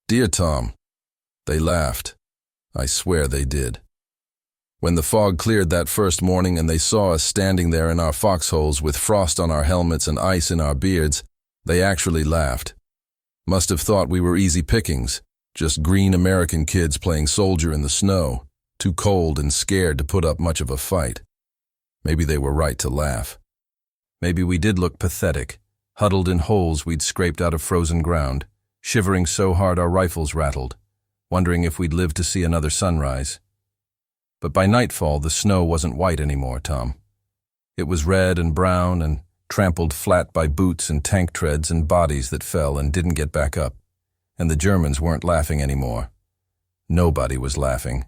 Dear Tom, they laughed. I swear they did. When the fog cleared that first morning and they saw us standing there in our foxholes with frost on our helmets and ice in our beards, they actually laughed. Must have thought we were easy pickings, just green American kids playing soldier in the snow, too cold and scared to put up much of a fight. Maybe they were right to laugh. Maybe we did look pathetic, huddled in holes we'd scraped out of frozen ground, shivering so hard our rifles rattled, wondering if we'd live to see another sunrise. But by nightfall, the snow wasn't white anymore, Tom. It was red and brown and trampled flat by boots and tank treads and bodies that fell and didn't get back up. And the Germans weren't laughing anymore. Nobody was laughing.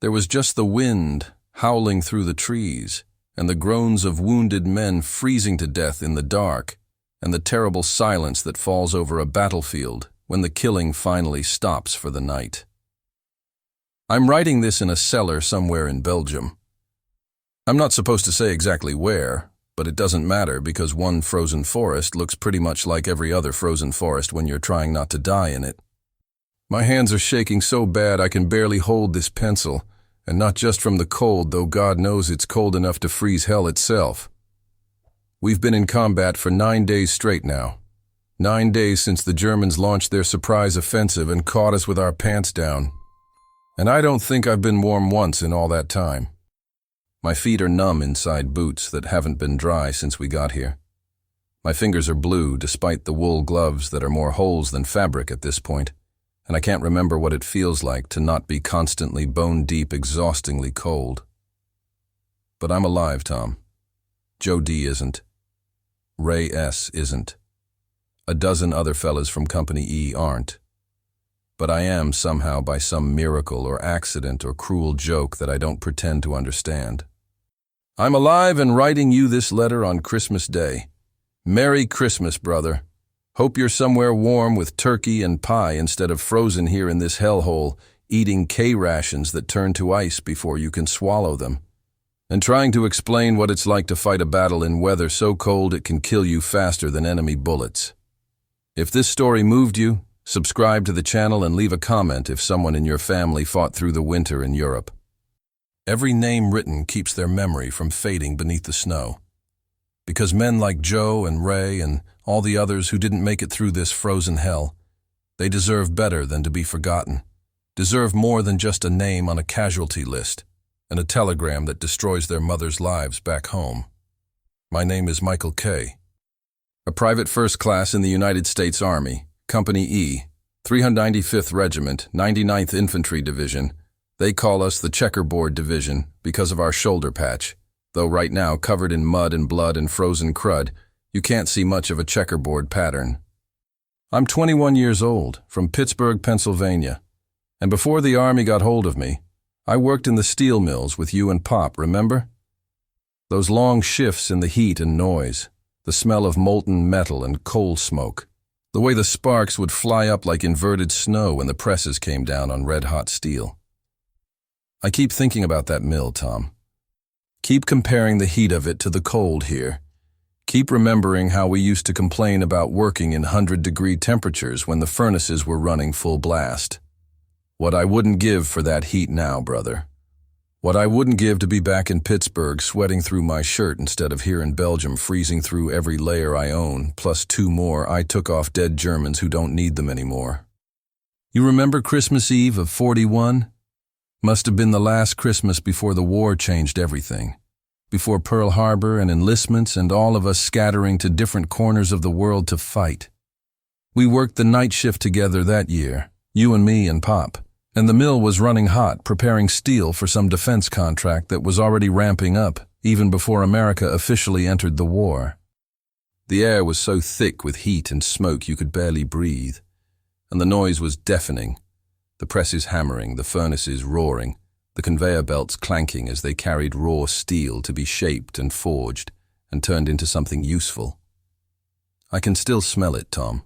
There was just the wind howling through the trees, and the groans of wounded men freezing to death in the dark, and the terrible silence that falls over a battlefield when the killing finally stops for the night. I'm writing this in a cellar somewhere in Belgium. I'm not supposed to say exactly where, but it doesn't matter because one frozen forest looks pretty much like every other frozen forest when you're trying not to die in it. My hands are shaking so bad I can barely hold this pencil, and not just from the cold, though God knows it's cold enough to freeze hell itself. We've been in combat for 9 days straight now. 9 days since the Germans launched their surprise offensive and caught us with our pants down. And I don't think I've been warm once in all that time. My feet are numb inside boots that haven't been dry since we got here. My fingers are blue despite the wool gloves that are more holes than fabric at this point, and I can't remember what it feels like to not be constantly bone-deep, exhaustingly cold. But I'm alive, Tom. Joe D. isn't. Ray S. isn't. A dozen other fellas from Company E aren't. But I am somehow by some miracle or accident or cruel joke that I don't pretend to understand. I'm alive and writing you this letter on Christmas Day. Merry Christmas, brother. Hope you're somewhere warm with turkey and pie instead of frozen here in this hellhole, eating K-rations that turn to ice before you can swallow them, and trying to explain what it's like to fight a battle in weather so cold it can kill you faster than enemy bullets. If this story moved you, subscribe to the channel and leave a comment if someone in your family fought through the winter in Europe. Every name written keeps their memory from fading beneath the snow. Because men like Joe and Ray and all the others who didn't make it through this frozen hell, they deserve better than to be forgotten, deserve more than just a name on a casualty list and a telegram that destroys their mothers' lives back home. My name is Michael K., a private first class in the United States Army, Company E, 395th Regiment, 99th Infantry Division. They call us the Checkerboard Division because of our shoulder patch, though right now covered in mud and blood and frozen crud, you can't see much of a checkerboard pattern. I'm 21 years old, from Pittsburgh, Pennsylvania, and before the Army got hold of me, I worked in the steel mills with you and Pop, remember? Those long shifts in the heat and noise, the smell of molten metal and coal smoke, the way the sparks would fly up like inverted snow when the presses came down on red-hot steel. I keep thinking about that mill, Tom. Keep comparing the heat of it to the cold here. Keep remembering how we used to complain about working in 100-degree temperatures when the furnaces were running full blast. What I wouldn't give for that heat now, brother. What I wouldn't give to be back in Pittsburgh sweating through my shirt instead of here in Belgium freezing through every layer I own, plus 2 more I took off dead Germans who don't need them anymore. You remember Christmas Eve of '41? Must have been the last Christmas before the war changed everything. Before Pearl Harbor and enlistments and all of us scattering to different corners of the world to fight. We worked the night shift together that year, you and me and Pop. And the mill was running hot, preparing steel for some defense contract that was already ramping up, even before America officially entered the war. The air was so thick with heat and smoke you could barely breathe, and the noise was deafening. The presses hammering, the furnaces roaring, the conveyor belts clanking as they carried raw steel to be shaped and forged and turned into something useful. I can still smell it, Tom.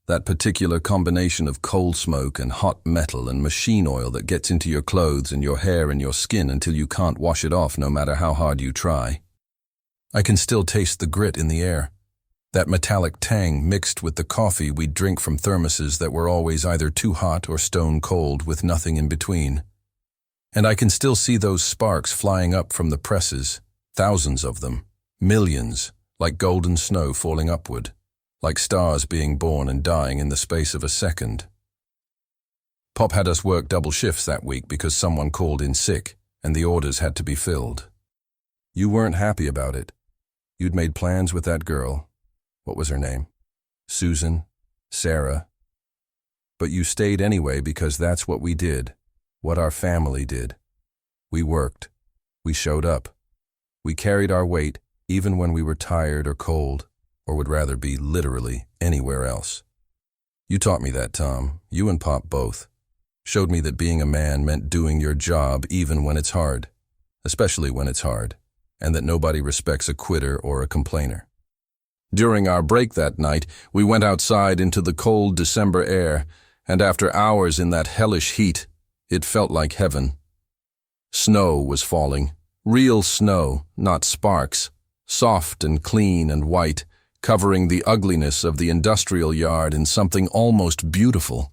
That particular combination of coal smoke and hot metal and machine oil that gets into your clothes and your hair and your skin until you can't wash it off no matter how hard you try. I can still taste the grit in the air, That metallic tang mixed with the coffee we'd drink from thermoses that were always either too hot or stone cold with nothing in between. And I can still see those sparks flying up from the presses, thousands of them, millions, like golden snow falling upward, like stars being born and dying in the space of a second. Pop had us work double shifts that week because someone called in sick, and the orders had to be filled. You weren't happy about it. You'd made plans with that girl. What was her name? Susan? Sarah? But you stayed anyway because that's what we did, what our family did. We worked. We showed up. We carried our weight even when we were tired or cold, or would rather be literally anywhere else. You taught me that, Tom. You and Pop both. Showed me that being a man meant doing your job even when it's hard, especially when it's hard, and that nobody respects a quitter or a complainer. During our break that night, we went outside into the cold December air, and after hours in that hellish heat, it felt like heaven. Snow was falling. Real snow, not sparks. Soft and clean and white, covering the ugliness of the industrial yard in something almost beautiful.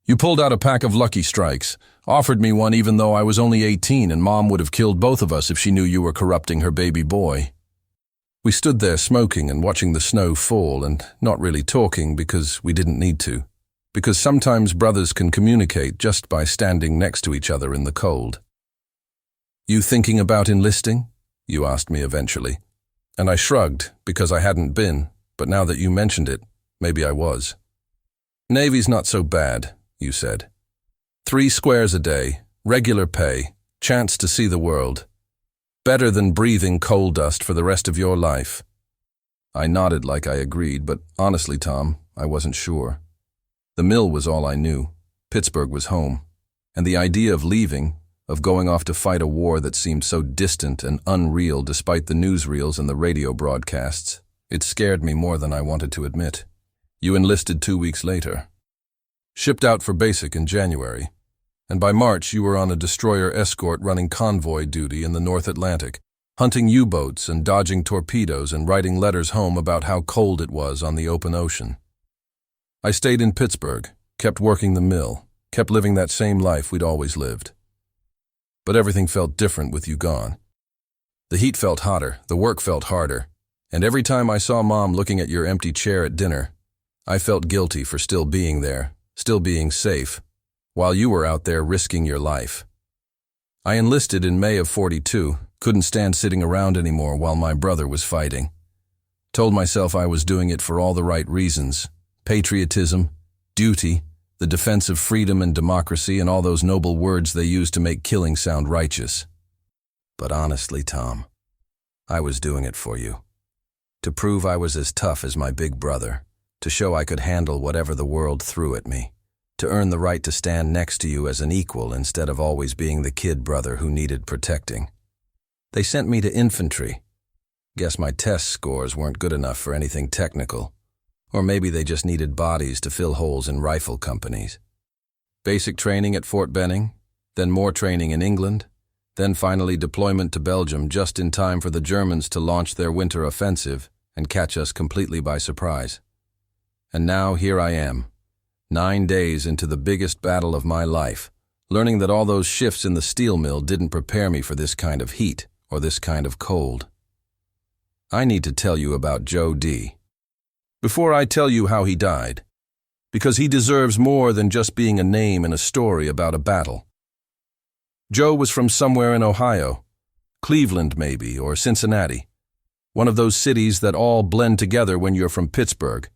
You pulled out a pack of Lucky Strikes, offered me one even though I was only 18 and Mom would have killed both of us if she knew you were corrupting her baby boy. We stood there smoking and watching the snow fall and not really talking because we didn't need to, because sometimes brothers can communicate just by standing next to each other in the cold. You thinking about enlisting? You asked me eventually. And I shrugged because I hadn't been, but now that you mentioned it, maybe I was. Navy's not so bad, you said. 3 squares a day, regular pay, chance to see the world. Better than breathing coal dust for the rest of your life. I nodded like I agreed, but honestly, Tom, I wasn't sure. The mill was all I knew. Pittsburgh was home. And the idea of leaving, of going off to fight a war that seemed so distant and unreal despite the newsreels and the radio broadcasts, it scared me more than I wanted to admit. You enlisted 2 weeks later. Shipped out for basic in January. And by March you were on a destroyer escort running convoy duty in the North Atlantic, hunting U-boats and dodging torpedoes and writing letters home about how cold it was on the open ocean. I stayed in Pittsburgh, kept working the mill, kept living that same life we'd always lived. But everything felt different with you gone. The heat felt hotter, the work felt harder, and every time I saw Mom looking at your empty chair at dinner, I felt guilty for still being there, still being safe, while you were out there risking your life. I enlisted in May of '42, couldn't stand sitting around anymore while my brother was fighting. Told myself I was doing it for all the right reasons, patriotism, duty, the defense of freedom and democracy and all those noble words they use to make killing sound righteous. But honestly, Tom, I was doing it for you. To prove I was as tough as my big brother, to show I could handle whatever the world threw at me. To earn the right to stand next to you as an equal instead of always being the kid brother who needed protecting. They sent me to infantry. Guess my test scores weren't good enough for anything technical. Or maybe they just needed bodies to fill holes in rifle companies. Basic training at Fort Benning, then more training in England, then finally deployment to Belgium just in time for the Germans to launch their winter offensive and catch us completely by surprise. And now here I am. 9 days into the biggest battle of my life, learning that all those shifts in the steel mill didn't prepare me for this kind of heat or this kind of cold. I need to tell you about Joe D. Before I tell you how he died, because he deserves more than just being a name in a story about a battle. Joe was from somewhere in Ohio, Cleveland maybe, or Cincinnati, one of those cities that all blend together when you're from Pittsburgh,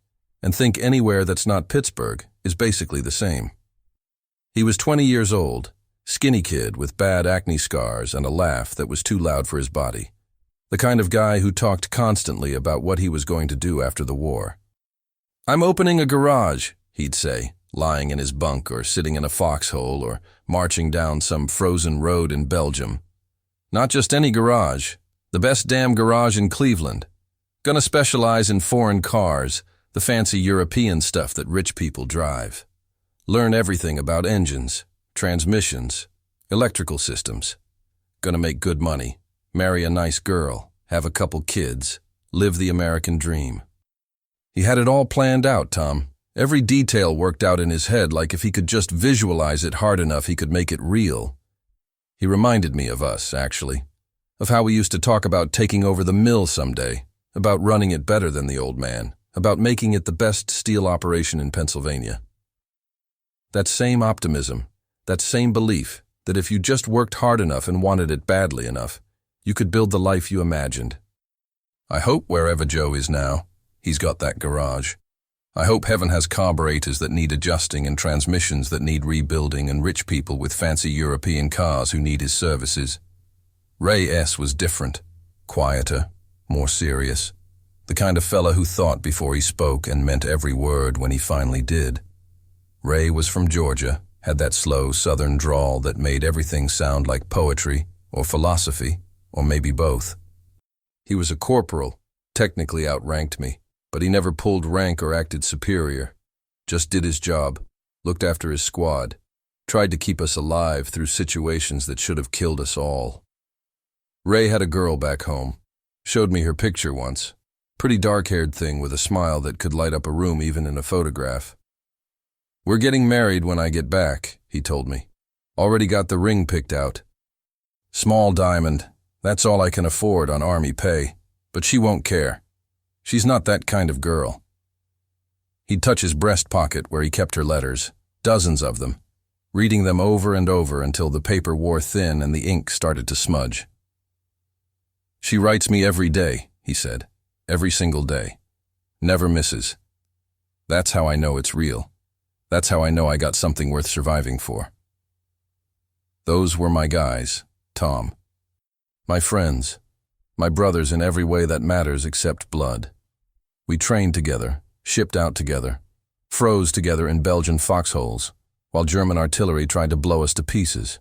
and think anywhere that's not Pittsburgh is basically the same. He was 20 years old, skinny kid with bad acne scars and a laugh that was too loud for his body. The kind of guy who talked constantly about what he was going to do after the war. "I'm opening a garage," he'd say, lying in his bunk or sitting in a foxhole or marching down some frozen road in Belgium. "Not just any garage, the best damn garage in Cleveland. Gonna specialize in foreign cars, the fancy European stuff that rich people drive. Learn everything about engines, transmissions, electrical systems. Gonna make good money, marry a nice girl, have a couple kids, live the American dream." He had it all planned out, Tom. Every detail worked out in his head, like if he could just visualize it hard enough, he could make it real. He reminded me of us, actually, of how we used to talk about taking over the mill someday, about running it better than the old man, about making it the best steel operation in Pennsylvania. That same optimism, that same belief that if you just worked hard enough and wanted it badly enough, you could build the life you imagined. I hope wherever Joe is now, he's got that garage. I hope heaven has carburetors that need adjusting and transmissions that need rebuilding and rich people with fancy European cars who need his services. Ray S. was different, quieter, more serious, the kind of fella who thought before he spoke and meant every word when he finally did. Ray was from Georgia, had that slow southern drawl that made everything sound like poetry or philosophy, or maybe both. He was a corporal, technically outranked me, but he never pulled rank or acted superior. Just did his job, looked after his squad, tried to keep us alive through situations that should have killed us all. Ray had a girl back home. Showed me her picture once. Pretty dark-haired thing with a smile that could light up a room even in a photograph. "We're getting married when I get back," he told me. "Already got the ring picked out. Small diamond, that's all I can afford on Army pay, but she won't care. She's not that kind of girl." He'd touch his breast pocket where he kept her letters, dozens of them, reading them over and over until the paper wore thin and the ink started to smudge. "She writes me every day," he said. "Every single day. Never misses. That's how I know it's real. That's how I know I got something worth surviving for." Those were my guys, Tom. My friends. My brothers in every way that matters except blood. We trained together, shipped out together, froze together in Belgian foxholes, while German artillery tried to blow us to pieces.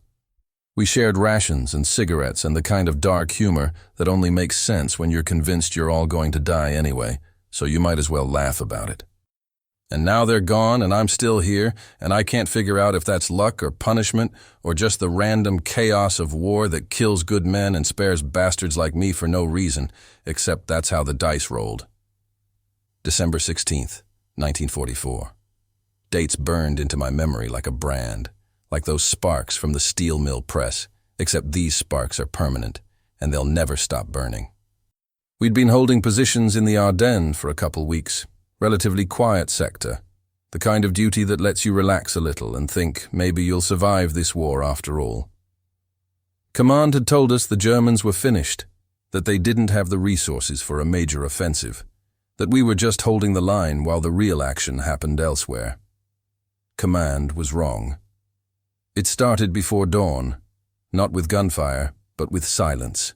We shared rations and cigarettes and the kind of dark humor that only makes sense when you're convinced you're all going to die anyway, so you might as well laugh about it. And now they're gone and I'm still here, and I can't figure out if that's luck or punishment or just the random chaos of war that kills good men and spares bastards like me for no reason, except that's how the dice rolled. December 16th, 1944. Dates burned into my memory like a brand, like those sparks from the steel mill press, except these sparks are permanent, and they'll never stop burning. We'd been holding positions in the Ardennes for a couple weeks. Relatively quiet sector, the kind of duty that lets you relax a little and think maybe you'll survive this war after all. Command had told us the Germans were finished, that they didn't have the resources for a major offensive, that we were just holding the line while the real action happened elsewhere. Command was wrong. It started before dawn, not with gunfire, but with silence.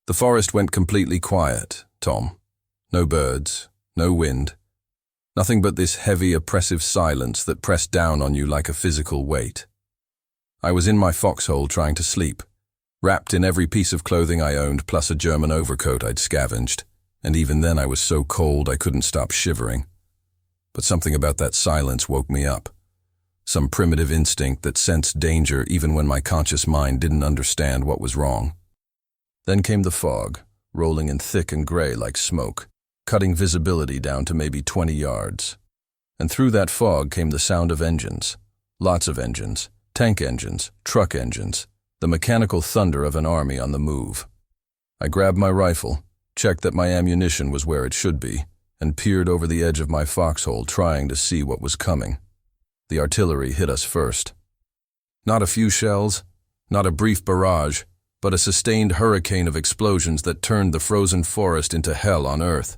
The forest went completely quiet, Tom. No birds. No wind. Nothing but this heavy, oppressive silence that pressed down on you like a physical weight. I was in my foxhole trying to sleep, wrapped in every piece of clothing I owned plus a German overcoat I'd scavenged, and even then I was so cold I couldn't stop shivering. But something about that silence woke me up. Some primitive instinct that sensed danger even when my conscious mind didn't understand what was wrong. Then came the fog, rolling in thick and gray like smoke, cutting visibility down to maybe 20 yards. And through that fog came the sound of engines. Lots of engines, tank engines, truck engines, the mechanical thunder of an army on the move. I grabbed my rifle, checked that my ammunition was where it should be, and peered over the edge of my foxhole trying to see what was coming. The artillery hit us first. Not a few shells, not a brief barrage, but a sustained hurricane of explosions that turned the frozen forest into hell on earth.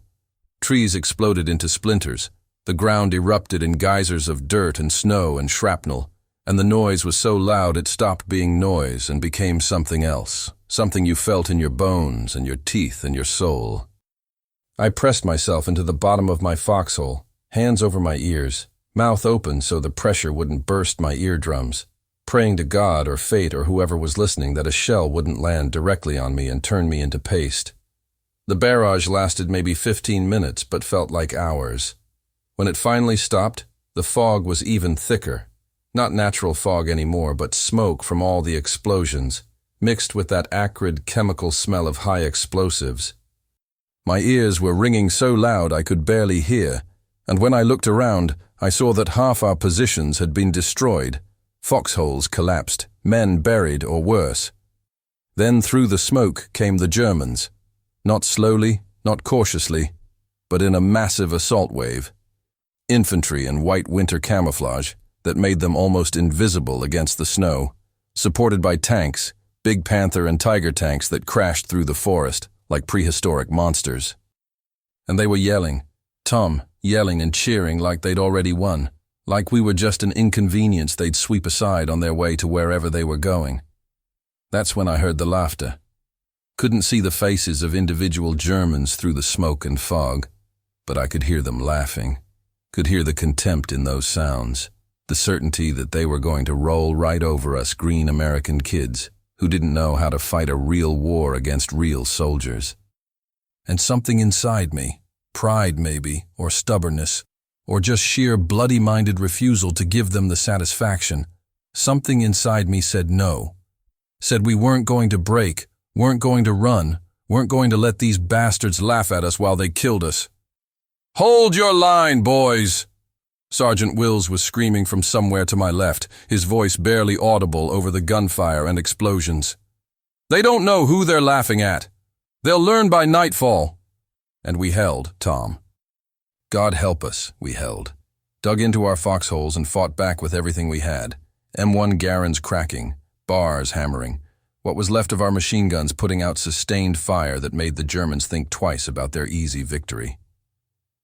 Trees exploded into splinters, the ground erupted in geysers of dirt and snow and shrapnel, and the noise was so loud it stopped being noise and became something else, something you felt in your bones and your teeth and your soul. I pressed myself into the bottom of my foxhole, hands over my ears, mouth open so the pressure wouldn't burst my eardrums, praying to God or fate or whoever was listening that a shell wouldn't land directly on me and turn me into paste. The barrage lasted maybe 15 minutes but felt like hours. When it finally stopped, the fog was even thicker. Not natural fog anymore, but smoke from all the explosions, mixed with that acrid chemical smell of high explosives. My ears were ringing so loud I could barely hear, and when I looked around, I saw that half our positions had been destroyed, foxholes collapsed, men buried or worse. Then through the smoke came the Germans, not slowly, not cautiously, but in a massive assault wave. Infantry in white winter camouflage that made them almost invisible against the snow, supported by tanks, big Panther and Tiger tanks that crashed through the forest like prehistoric monsters. And they were yelling, Tom, yelling and cheering like they'd already won, like we were just an inconvenience they'd sweep aside on their way to wherever they were going. That's when I heard the laughter. Couldn't see the faces of individual Germans through the smoke and fog, but I could hear them laughing, could hear the contempt in those sounds, the certainty that they were going to roll right over us green American kids who didn't know how to fight a real war against real soldiers. And something inside me, pride maybe, or stubbornness, or just sheer bloody-minded refusal to give them the satisfaction, something inside me said no, said we weren't going to break, weren't going to run, weren't going to let these bastards laugh at us while they killed us. "Hold your line, boys!" Sergeant Wills was screaming from somewhere to my left, his voice barely audible over the gunfire and explosions. "They don't know who they're laughing at. They'll learn by nightfall." And we held, Tom. God help us, we held. Dug into our foxholes and fought back with everything we had. M1 Garand's cracking, bars hammering, what was left of our machine guns putting out sustained fire that made the Germans think twice about their easy victory.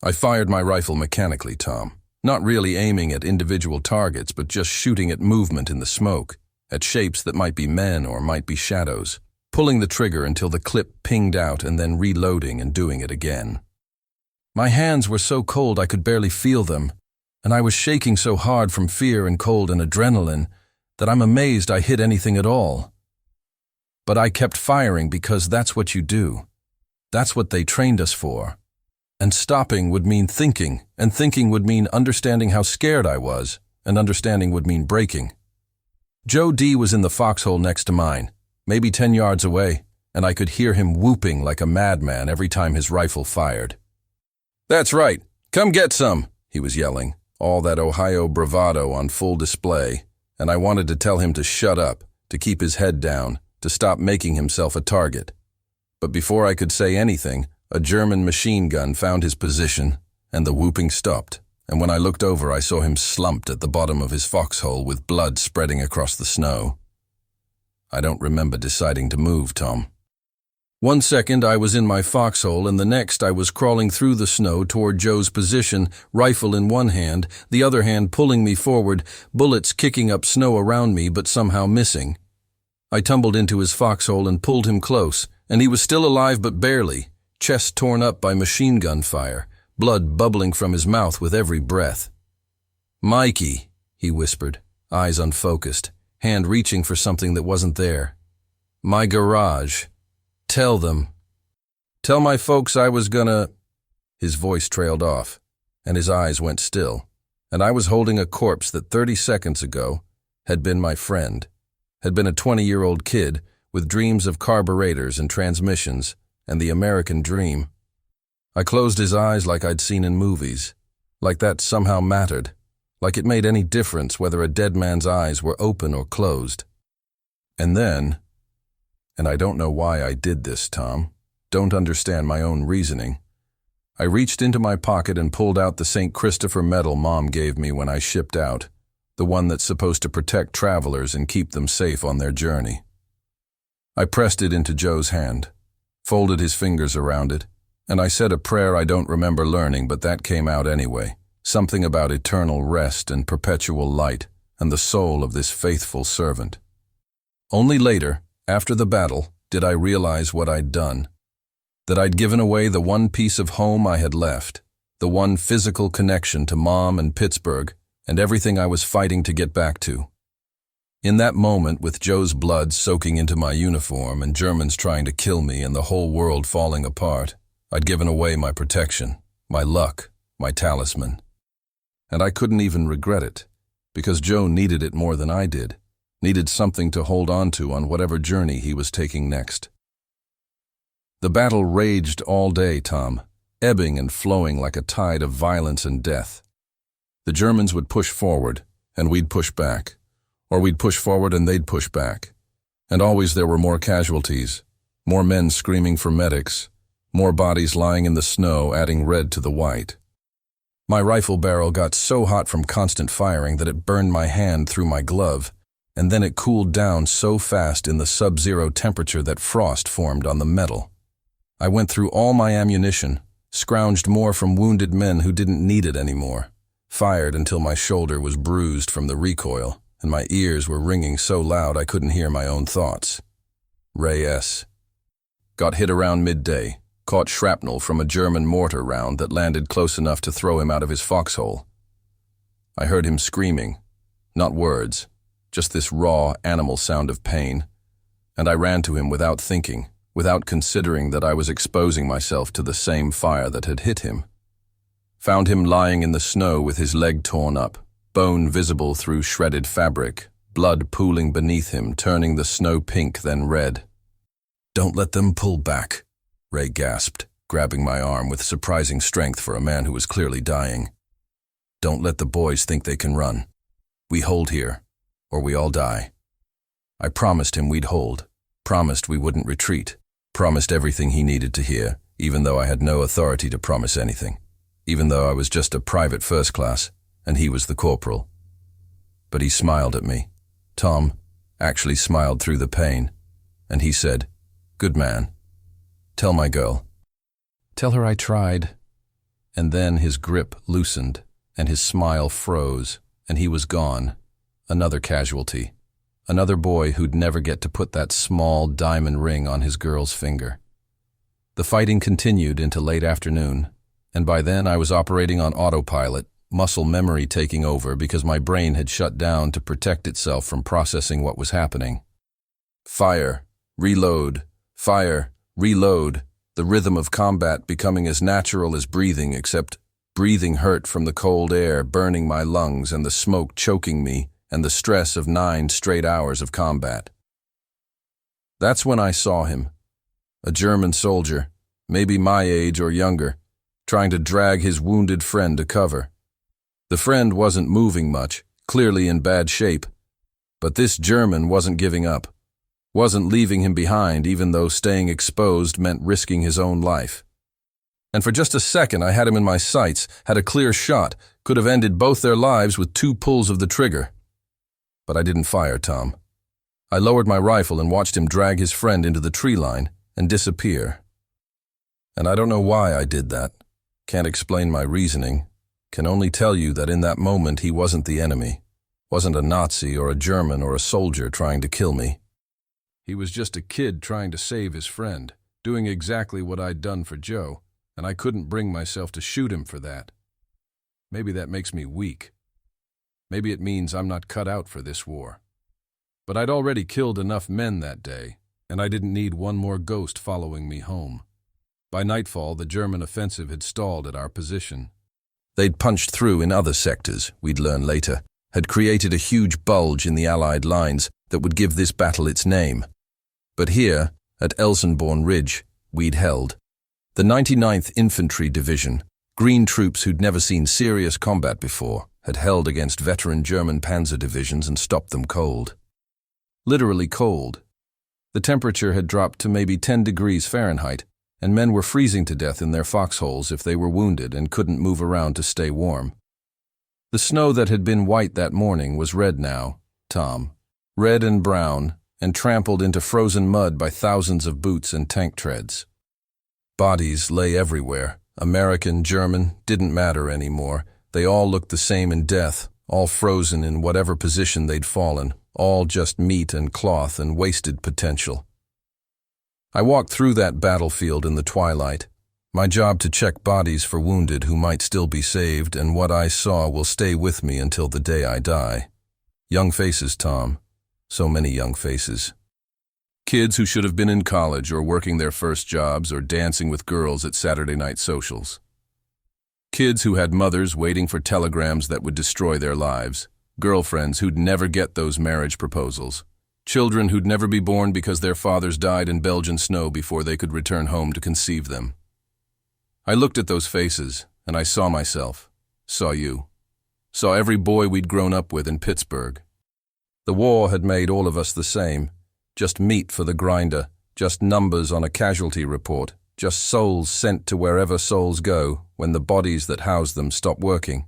I fired my rifle mechanically, Tom, not really aiming at individual targets, but just shooting at movement in the smoke, at shapes that might be men or might be shadows, pulling the trigger until the clip pinged out and then reloading and doing it again. My hands were so cold I could barely feel them, and I was shaking so hard from fear and cold and adrenaline that I'm amazed I hit anything at all. But I kept firing because that's what you do. That's what they trained us for. And stopping would mean thinking, and thinking would mean understanding how scared I was, and understanding would mean breaking. Joe D was in the foxhole next to mine, maybe 10 yards away, and I could hear him whooping like a madman every time his rifle fired. "That's right, come get some," he was yelling, all that Ohio bravado on full display, and I wanted to tell him to shut up, to keep his head down, to stop making himself a target. But before I could say anything, a German machine gun found his position, and the whooping stopped, and when I looked over I saw him slumped at the bottom of his foxhole with blood spreading across the snow. I don't remember deciding to move, Tom. 1 second I was in my foxhole, and the next I was crawling through the snow toward Joe's position, rifle in one hand, the other hand pulling me forward, bullets kicking up snow around me but somehow missing. I tumbled into his foxhole and pulled him close, and he was still alive but barely, chest torn up by machine gun fire, blood bubbling from his mouth with every breath. "Mikey," he whispered, eyes unfocused, hand reaching for something that wasn't there. "My garage. Tell them. Tell my folks I was gonna—" His voice trailed off, and his eyes went still, and I was holding a corpse that 30 seconds ago had been my friend, had been a 20-year-old kid with dreams of carburetors and transmissions, and the American dream. I closed his eyes like I'd seen in movies, like that somehow mattered, like it made any difference whether a dead man's eyes were open or closed. And then, and I don't know why I did this, Tom, don't understand my own reasoning, I reached into my pocket and pulled out the St. Christopher medal Mom gave me when I shipped out, the one that's supposed to protect travelers and keep them safe on their journey. I pressed it into Joe's hand, folded his fingers around it, and I said a prayer I don't remember learning, but that came out anyway, something about eternal rest and perpetual light and the soul of this faithful servant. Only later, after the battle, did I realize what I'd done, that I'd given away the one piece of home I had left, the one physical connection to Mom and Pittsburgh, and everything I was fighting to get back to. In that moment, with Joe's blood soaking into my uniform and Germans trying to kill me and the whole world falling apart, I'd given away my protection, my luck, my talisman. And I couldn't even regret it, because Joe needed it more than I did, needed something to hold on to on whatever journey he was taking next. The battle raged all day, Tom, ebbing and flowing like a tide of violence and death. The Germans would push forward, and we'd push back. Or we'd push forward and they'd push back. And always there were more casualties, more men screaming for medics, more bodies lying in the snow adding red to the white. My rifle barrel got so hot from constant firing that it burned my hand through my glove, and then it cooled down so fast in the sub-zero temperature that frost formed on the metal. I went through all my ammunition, scrounged more from wounded men who didn't need it anymore, fired until my shoulder was bruised from the recoil, and my ears were ringing so loud I couldn't hear my own thoughts. Ray S. Got hit around midday, caught shrapnel from a German mortar round that landed close enough to throw him out of his foxhole. I heard him screaming, not words, just this raw, animal sound of pain, and I ran to him without thinking, without considering that I was exposing myself to the same fire that had hit him. Found him lying in the snow with his leg torn up, bone visible through shredded fabric, blood pooling beneath him, turning the snow pink then red. "Don't let them pull back," Ray gasped, grabbing my arm with surprising strength for a man who was clearly dying. "Don't let the boys think they can run. We hold here, or we all die." I promised him we'd hold, promised we wouldn't retreat, promised everything he needed to hear, even though I had no authority to promise anything, even though I was just a private first class, and he was the corporal. But he smiled at me. Tom actually smiled through the pain, and he said, "Good man. Tell my girl. Tell her I tried." And then his grip loosened, and his smile froze, and he was gone. Another casualty. Another boy who'd never get to put that small diamond ring on his girl's finger. The fighting continued into late afternoon, and by then I was operating on autopilot, muscle memory taking over because my brain had shut down to protect itself from processing what was happening. Fire, reload, fire, reload, the rhythm of combat becoming as natural as breathing, except breathing hurt from the cold air burning my lungs and the smoke choking me and the stress of 9 straight hours of combat. That's when I saw him, a German soldier, maybe my age or younger, trying to drag his wounded friend to cover. The friend wasn't moving much, clearly in bad shape, but this German wasn't giving up, wasn't leaving him behind even though staying exposed meant risking his own life. And for just a second I had him in my sights, had a clear shot, could have ended both their lives with 2 pulls of the trigger. But I didn't fire, Tom. I lowered my rifle and watched him drag his friend into the tree line and disappear. And I don't know why I did that. Can't explain my reasoning. Can only tell you that in that moment he wasn't the enemy, wasn't a Nazi or a German or a soldier trying to kill me. He was just a kid trying to save his friend, doing exactly what I'd done for Joe, and I couldn't bring myself to shoot him for that. Maybe that makes me weak. Maybe it means I'm not cut out for this war. But I'd already killed enough men that day, and I didn't need one more ghost following me home. By nightfall, the German offensive had stalled at our position. They'd punched through in other sectors, we'd learn later, had created a huge bulge in the Allied lines that would give this battle its name. But here, at Elsenborn Ridge, we'd held. The 99th Infantry Division, green troops who'd never seen serious combat before, had held against veteran German panzer divisions and stopped them cold. Literally cold. The temperature had dropped to maybe 10 degrees Fahrenheit, and men were freezing to death in their foxholes if they were wounded and couldn't move around to stay warm. The snow that had been white that morning was red now, Tom. Red and brown, and trampled into frozen mud by thousands of boots and tank treads. Bodies lay everywhere. American, German, didn't matter anymore. They all looked the same in death, all frozen in whatever position they'd fallen, all just meat and cloth and wasted potential. I walked through that battlefield in the twilight, my job to check bodies for wounded who might still be saved, and what I saw will stay with me until the day I die. Young faces, Tom. So many young faces. Kids who should have been in college or working their first jobs or dancing with girls at Saturday night socials. Kids who had mothers waiting for telegrams that would destroy their lives. Girlfriends who'd never get those marriage proposals. Children who'd never be born because their fathers died in Belgian snow before they could return home to conceive them. I looked at those faces, and I saw myself, saw you, saw every boy we'd grown up with in Pittsburgh. The war had made all of us the same, just meat for the grinder, just numbers on a casualty report, just souls sent to wherever souls go when the bodies that housed them stop working.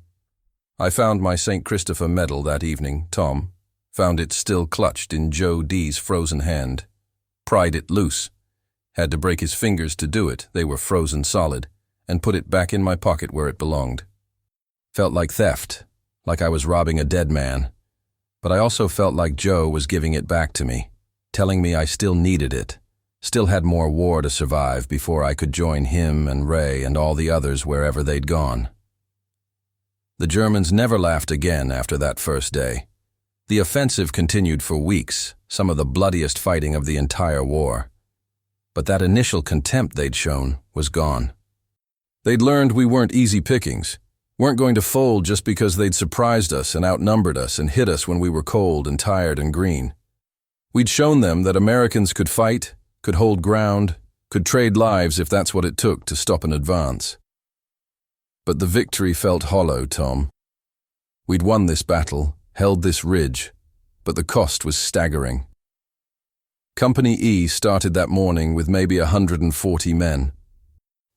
I found my St. Christopher medal that evening, Tom, found it still clutched in Joe D's frozen hand, pried it loose, had to break his fingers to do it, they were frozen solid, and put it back in my pocket where it belonged. Felt like theft, like I was robbing a dead man, but I also felt like Joe was giving it back to me, telling me I still needed it, still had more war to survive before I could join him and Ray and all the others wherever they'd gone. The Germans never laughed again after that first day. The offensive continued for weeks, some of the bloodiest fighting of the entire war. But that initial contempt they'd shown was gone. They'd learned we weren't easy pickings, weren't going to fold just because they'd surprised us and outnumbered us and hit us when we were cold and tired and green. We'd shown them that Americans could fight, could hold ground, could trade lives if that's what it took to stop an advance. But the victory felt hollow, Tom. We'd won this battle, held this ridge, but the cost was staggering. Company E started that morning with maybe 140 men.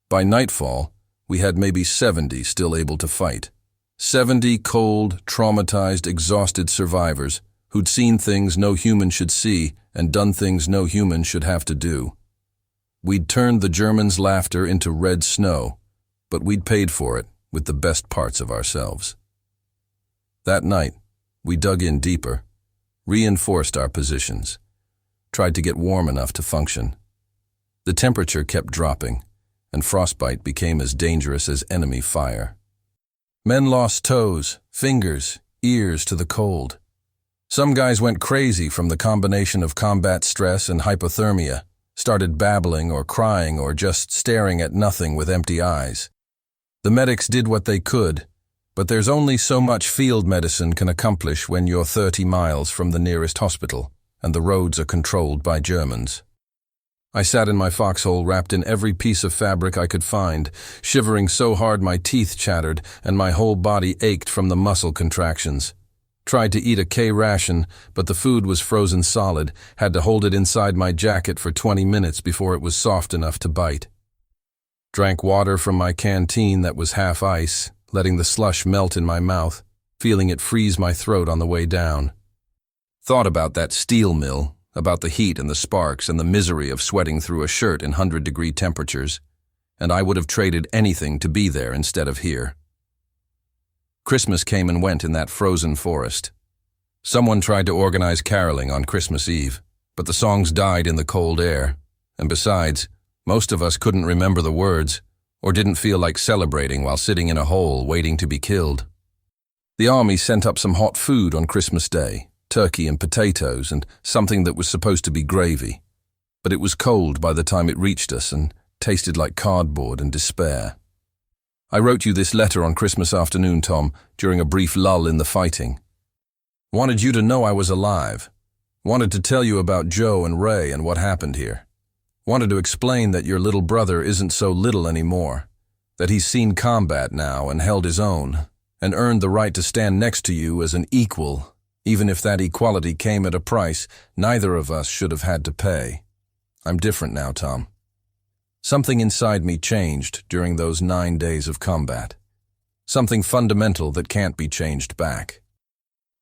By nightfall, we had maybe 70 still able to fight. 70 cold, traumatized, exhausted survivors who'd seen things no human should see and done things no human should have to do. We'd turned the Germans' laughter into red snow, but we'd paid for it with the best parts of ourselves. That night, we dug in deeper, reinforced our positions, tried to get warm enough to function. The temperature kept dropping, and frostbite became as dangerous as enemy fire. Men lost toes, fingers, ears to the cold. Some guys went crazy from the combination of combat stress and hypothermia, started babbling or crying or just staring at nothing with empty eyes. The medics did what they could, but there's only so much field medicine can accomplish when you're 30 miles from the nearest hospital and the roads are controlled by Germans. I sat in my foxhole wrapped in every piece of fabric I could find, shivering so hard my teeth chattered and my whole body ached from the muscle contractions. Tried to eat a K ration, but the food was frozen solid, had to hold it inside my jacket for 20 minutes before it was soft enough to bite. Drank water from my canteen that was half ice, letting the slush melt in my mouth, feeling it freeze my throat on the way down. Thought about that steel mill, about the heat and the sparks and the misery of sweating through a shirt in 100-degree temperatures, and I would have traded anything to be there instead of here. Christmas came and went in that frozen forest. Someone tried to organize caroling on Christmas Eve, but the songs died in the cold air, and besides, most of us couldn't remember the words, or didn't feel like celebrating while sitting in a hole waiting to be killed. The army sent up some hot food on Christmas Day, turkey and potatoes and something that was supposed to be gravy, but it was cold by the time it reached us and tasted like cardboard and despair. I wrote you this letter on Christmas afternoon, Tom, during a brief lull in the fighting. Wanted you to know I was alive. Wanted to tell you about Joe and Ray and what happened here. Wanted to explain that your little brother isn't so little anymore, that he's seen combat now and held his own, and earned the right to stand next to you as an equal, even if that equality came at a price neither of us should have had to pay. I'm different now, Tom. Something inside me changed during those 9 days of combat. Something fundamental that can't be changed back.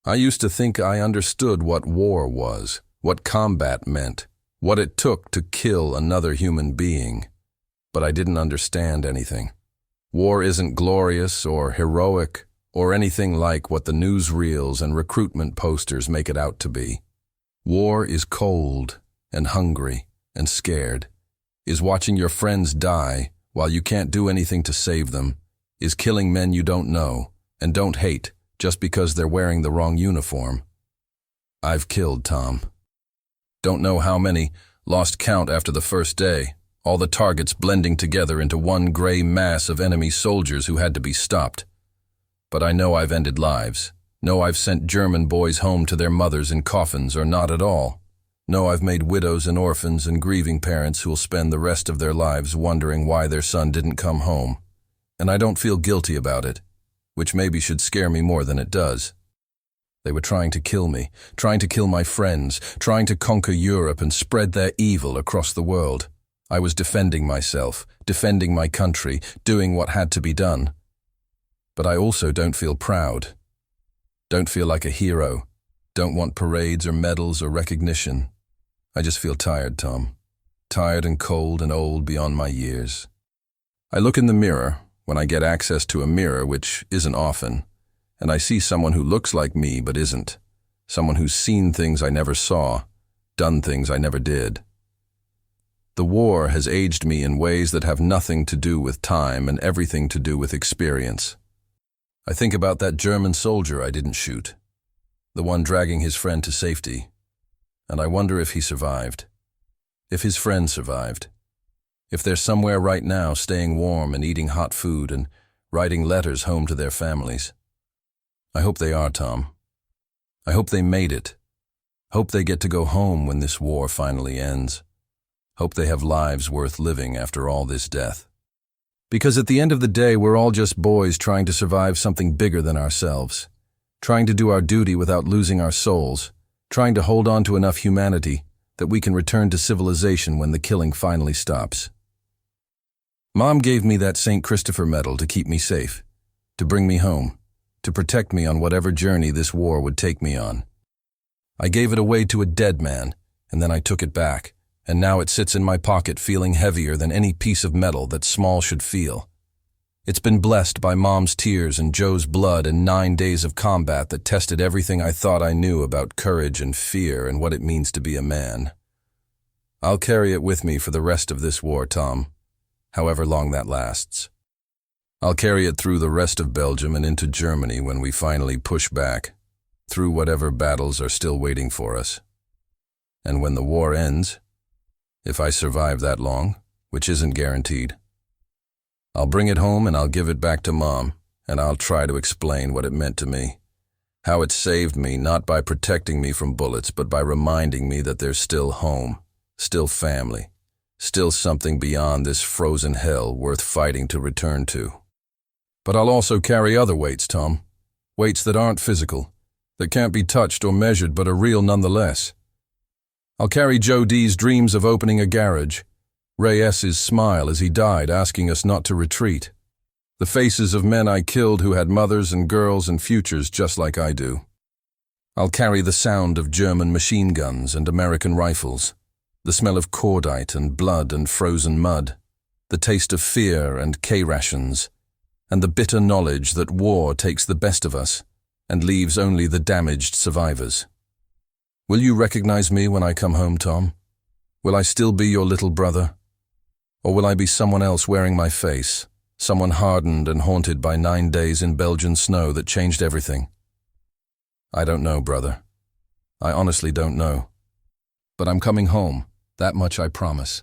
I used to think I understood what war was, what combat meant, what it took to kill another human being. But I didn't understand anything. War isn't glorious or heroic or anything like what the newsreels and recruitment posters make it out to be. War is cold and hungry and scared, is watching your friends die while you can't do anything to save them, is killing men you don't know and don't hate just because they're wearing the wrong uniform. I've killed, Tom. Don't know how many, lost count after the first day, all the targets blending together into one gray mass of enemy soldiers who had to be stopped. But I know I've ended lives, know I've sent German boys home to their mothers in coffins or not at all, No, I've made widows and orphans and grieving parents who'll spend the rest of their lives wondering why their son didn't come home. And I don't feel guilty about it, which maybe should scare me more than it does. They were trying to kill me, trying to kill my friends, trying to conquer Europe and spread their evil across the world. I was defending myself, defending my country, doing what had to be done. But I also don't feel proud. Don't feel like a hero. Don't want parades or medals or recognition. I just feel tired, Tom. Tired and cold and old beyond my years. I look in the mirror, when I get access to a mirror, which isn't often, and I see someone who looks like me but isn't. Someone who's seen things I never saw, done things I never did. The war has aged me in ways that have nothing to do with time and everything to do with experience. I think about that German soldier I didn't shoot, the one dragging his friend to safety, and I wonder if he survived, if his friend survived, if they're somewhere right now staying warm and eating hot food and writing letters home to their families. I hope they are, Tom. I hope they made it. Hope they get to go home when this war finally ends. Hope they have lives worth living after all this death. Because at the end of the day, we're all just boys trying to survive something bigger than ourselves, trying to do our duty without losing our souls, trying to hold on to enough humanity that we can return to civilization when the killing finally stops. Mom gave me that St. Christopher medal to keep me safe, to bring me home, to protect me on whatever journey this war would take me on. I gave it away to a dead man, and then I took it back, and now it sits in my pocket feeling heavier than any piece of metal that Small should feel. It's been blessed by Mom's tears and Joe's blood and 9 days of combat that tested everything I thought I knew about courage and fear and what it means to be a man. I'll carry it with me for the rest of this war, Tom, however long that lasts. I'll carry it through the rest of Belgium and into Germany when we finally push back, through whatever battles are still waiting for us. And when the war ends, if I survive that long, which isn't guaranteed, I'll bring it home and I'll give it back to Mom, and I'll try to explain what it meant to me, how it saved me not by protecting me from bullets, but by reminding me that there's still home, still family, still something beyond this frozen hell worth fighting to return to. But I'll also carry other weights, Tom, weights that aren't physical, that can't be touched or measured but are real nonetheless. I'll carry Joe D's dreams of opening a garage, Ray S.'s smile as he died asking us not to retreat, the faces of men I killed who had mothers and girls and futures just like I do. I'll carry the sound of German machine guns and American rifles, the smell of cordite and blood and frozen mud, the taste of fear and K-rations, and the bitter knowledge that war takes the best of us and leaves only the damaged survivors. Will you recognize me when I come home, Tom? Will I still be your little brother? Or will I be someone else wearing my face, someone hardened and haunted by 9 days in Belgian snow that changed everything? I don't know, brother. I honestly don't know. But I'm coming home, that much I promise.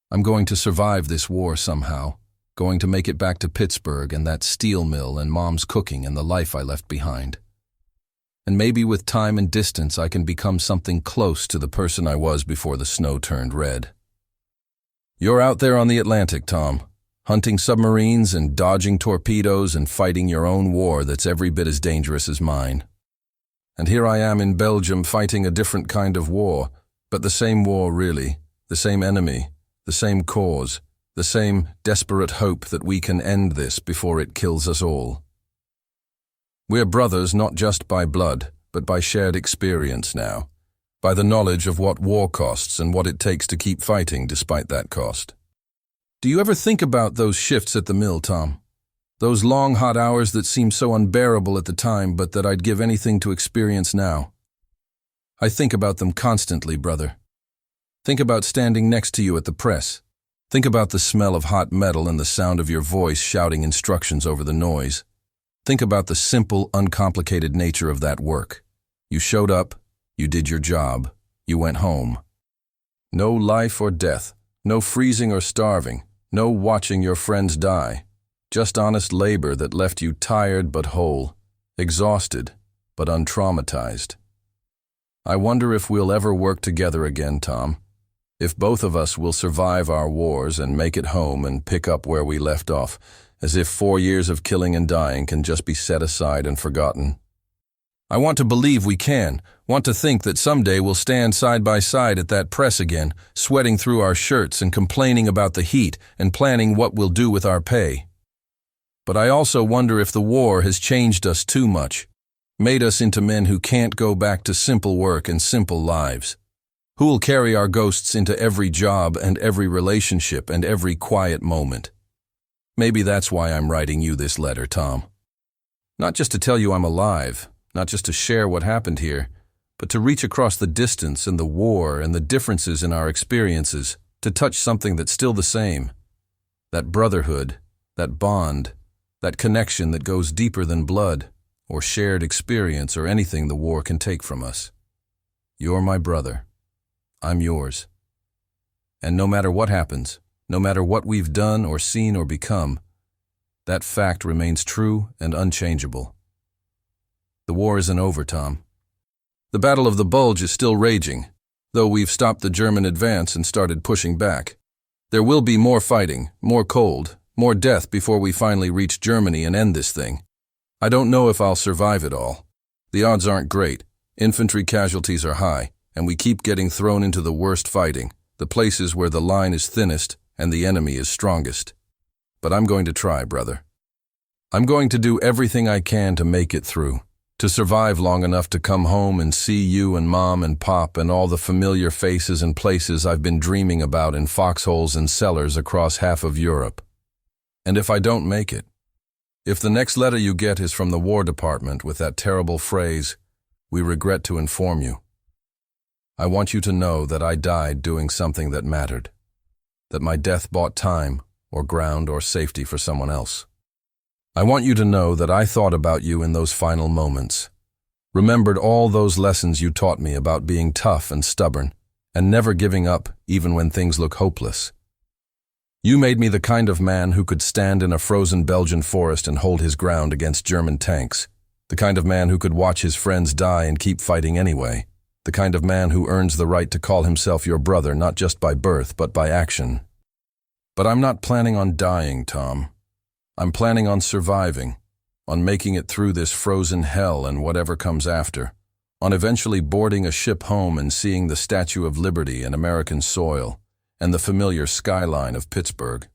I'm going to survive this war somehow, going to make it back to Pittsburgh and that steel mill and Mom's cooking and the life I left behind. And maybe with time and distance I can become something close to the person I was before the snow turned red. You're out there on the Atlantic, Tom, hunting submarines and dodging torpedoes and fighting your own war that's every bit as dangerous as mine. And here I am in Belgium fighting a different kind of war, but the same war really, the same enemy, the same cause, the same desperate hope that we can end this before it kills us all. We're brothers not just by blood, but by shared experience now, by the knowledge of what war costs and what it takes to keep fighting despite that cost. Do you ever think about those shifts at the mill, Tom? Those long, hot hours that seemed so unbearable at the time, but that I'd give anything to experience now. I think about them constantly, brother. Think about standing next to you at the press. Think about the smell of hot metal and the sound of your voice shouting instructions over the noise. Think about the simple, uncomplicated nature of that work. You showed up, you did your job, you went home. No life or death, no freezing or starving, no watching your friends die. Just honest labor that left you tired but whole, exhausted but untraumatized. I wonder if we'll ever work together again, Tom. If both of us will survive our wars and make it home and pick up where we left off, as if 4 years of killing and dying can just be set aside and forgotten. I want to believe we can, want to think that someday we'll stand side by side at that press again, sweating through our shirts and complaining about the heat and planning what we'll do with our pay. But I also wonder if the war has changed us too much, made us into men who can't go back to simple work and simple lives. Who will carry our ghosts into every job and every relationship and every quiet moment? Maybe that's why I'm writing you this letter, Tom. Not just to tell you I'm alive, not just to share what happened here, but to reach across the distance and the war and the differences in our experiences, to touch something that's still the same. That brotherhood, that bond, that connection that goes deeper than blood, or shared experience or anything the war can take from us. You're my brother. I'm yours. And no matter what happens, no matter what we've done or seen or become, that fact remains true and unchangeable. The war isn't over, Tom. The Battle of the Bulge is still raging, though we've stopped the German advance and started pushing back. There will be more fighting, more cold, more death before we finally reach Germany and end this thing. I don't know if I'll survive it all. The odds aren't great. Infantry casualties are high, and we keep getting thrown into the worst fighting, the places where the line is thinnest and the enemy is strongest. But I'm going to try, brother. I'm going to do everything I can to make it through, to survive long enough to come home and see you and Mom and Pop and all the familiar faces and places I've been dreaming about in foxholes and cellars across half of Europe. And if I don't make it, if the next letter you get is from the War Department with that terrible phrase, "We regret to inform you," I want you to know that I died doing something that mattered, that my death bought time or ground or safety for someone else. I want you to know that I thought about you in those final moments, remembered all those lessons you taught me about being tough and stubborn, and never giving up even when things look hopeless. You made me the kind of man who could stand in a frozen Belgian forest and hold his ground against German tanks, the kind of man who could watch his friends die and keep fighting anyway, the kind of man who earns the right to call himself your brother not just by birth but by action. But I'm not planning on dying, Tom. I'm planning on surviving, on making it through this frozen hell and whatever comes after, on eventually boarding a ship home and seeing the Statue of Liberty in American soil and the familiar skyline of Pittsburgh.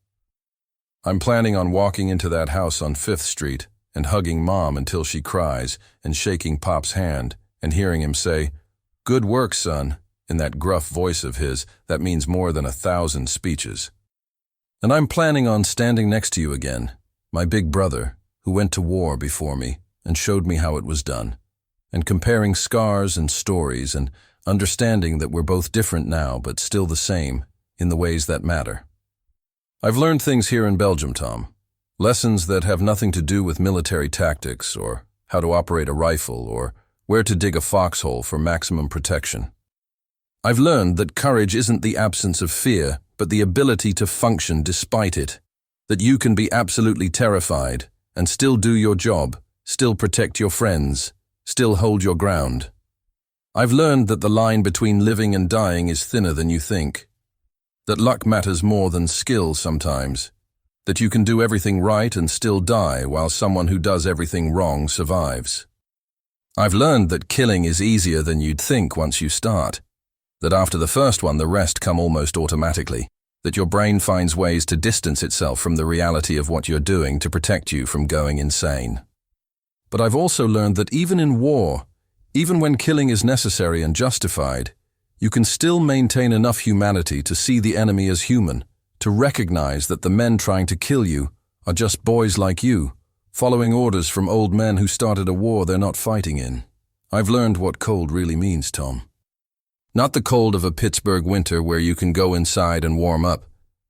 I'm planning on walking into that house on 5th Street and hugging Mom until she cries and shaking Pop's hand and hearing him say, "Good work, son," in that gruff voice of his that means more than 1,000 speeches. And I'm planning on standing next to you again, my big brother, who went to war before me and showed me how it was done, and comparing scars and stories and understanding that we're both different now but still the same in the ways that matter. I've learned things here in Belgium, Tom, lessons that have nothing to do with military tactics or how to operate a rifle or where to dig a foxhole for maximum protection. I've learned that courage isn't the absence of fear, but the ability to function despite it, that you can be absolutely terrified and still do your job, still protect your friends, still hold your ground. I've learned that the line between living and dying is thinner than you think, that luck matters more than skill sometimes, that you can do everything right and still die while someone who does everything wrong survives. I've learned that killing is easier than you'd think once you start, that after the first one the rest come almost automatically, that your brain finds ways to distance itself from the reality of what you're doing to protect you from going insane. But I've also learned that even in war, even when killing is necessary and justified, you can still maintain enough humanity to see the enemy as human, to recognize that the men trying to kill you are just boys like you, following orders from old men who started a war they're not fighting in. I've learned what cold really means, Tom. Not the cold of a Pittsburgh winter where you can go inside and warm up,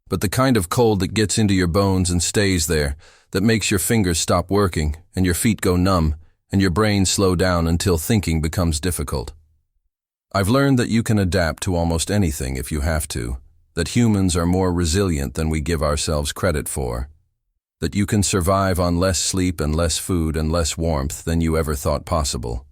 but the kind of cold that gets into your bones and stays there, that makes your fingers stop working and your feet go numb and your brain slow down until thinking becomes difficult. I've learned that you can adapt to almost anything if you have to, that humans are more resilient than we give ourselves credit for, that you can survive on less sleep and less food and less warmth than you ever thought possible.